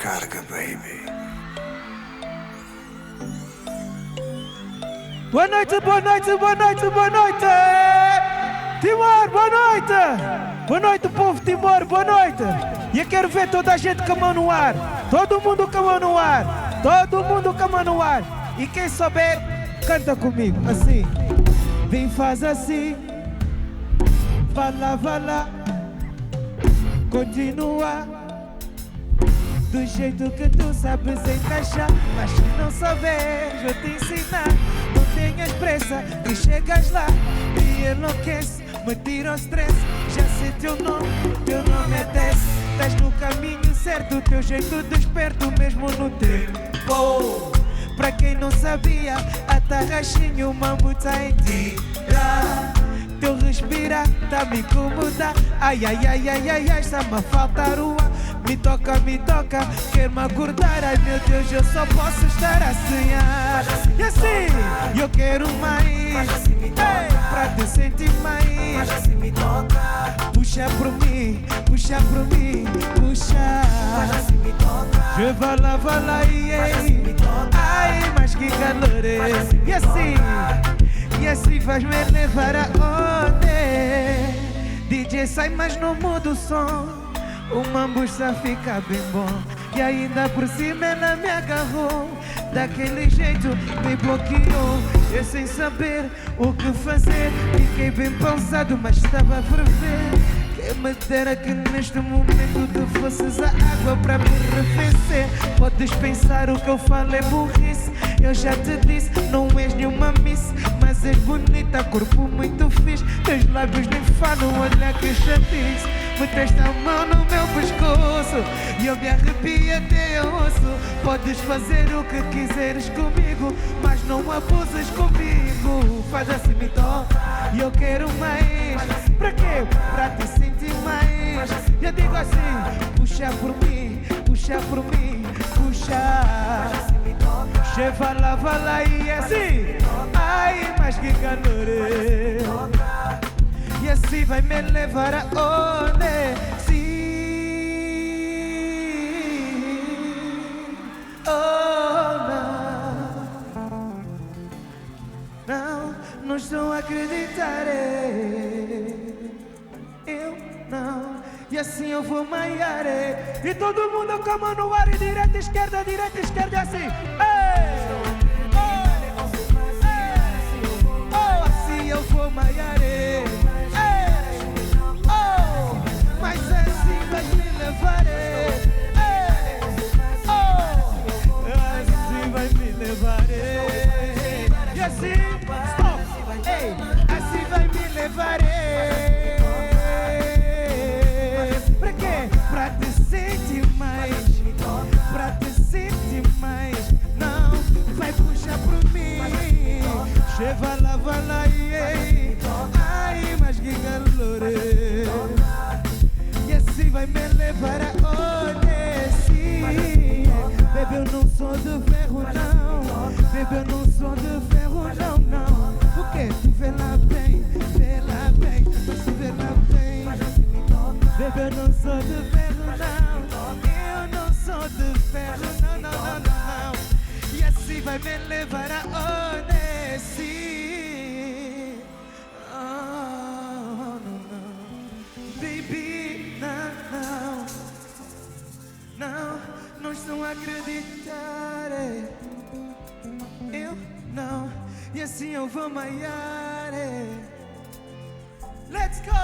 Carga, baby. Boa noite, boa noite, boa noite, boa noite! Timor, boa noite! Boa noite, povo Timor, boa noite! E eu quero ver toda a gente com a mão no ar. Todo mundo com a mão no ar. Todo mundo com a mão no ar. E quem souber, canta comigo, assim. Vem, faz assim. Fala, fala. Continua. Do jeito que tu sabes encaixar. Mas se não souberes, eu te ensinar. Não tenhas pressa e chegas lá. Me enlouquece, me tira o stress. Já sei teu nome é Tess. Estás no caminho certo, teu jeito desperto mesmo no tempo. Pra quem não sabia, a tarraxinha, o mambo tá em ti. Teu respirar tá me incomodar. Ai, ai, ai, ai, ai, ai, está-me a faltar o ar. Me toca, quer me acordar. Ai meu Deus, eu só posso estar a sonhar. E assim, eu quero mais. Ei, pra te sentir mais. Puxa por mim, puxa por mim, puxa. Je vai lá, ei. Ai, mas que calor é. E assim faz-me levar aonde DJ sai, mas não muda o som. O mambo só fica bem bom. E ainda por cima ela me agarrou. Daquele jeito me bloqueou. Eu sem saber o que fazer. Fiquei bem pausado, mas estava a ferver. Quem me dera que neste momento tu fosses a água para me arrefecer. Podes pensar o que eu falo é burrice. Eu já te disse, não és nenhuma miss. Mas és bonita, corpo muito fixe. Teus lábios nem falam, olha que chatice. Meteste a mão no meu pescoço e eu me arrepio até o osso. Podes fazer o que quiseres comigo, mas não abuses comigo. Faz assim, me toca e eu quero mais. Pra quê? Pra te sentir mais. Eu digo assim, puxa por mim, puxa por mim, puxa. Che vai lá e assim. Ai, mas que calor é. E assim vai me levar aonde? Sim. Oh, não. Não estou a acreditar. Eu não. E assim eu vou maiar. E todo mundo com a mão no ar. E direita, esquerda, assim. Ei! Oh, assim eu vou maiar. Mas assim vai me levar. Assim vai me levar. E assim, stop. Ei, assim vai me levar. Pra quê? Pra te sentir mais. Pra te sentir mais. Não, vai puxar por mim. Cheva lá, vai lá, ei. Ai, mas que calor. E assim vai me levar aonde? Sim. Bebê, eu não sou de ferro, não. Bebê, eu não sou de ferro, não, não. O que? Tu vê lá bem, mas tu vê lá bem. Bebê, eu não sou de ferro, não. Eu não sou de ferro, não, não, não, não. E assim vai me levar aonde? Sim. Oh, não, não. Baby, não estou a acreditar. Eu não, e assim eu vou maiar. Let's go!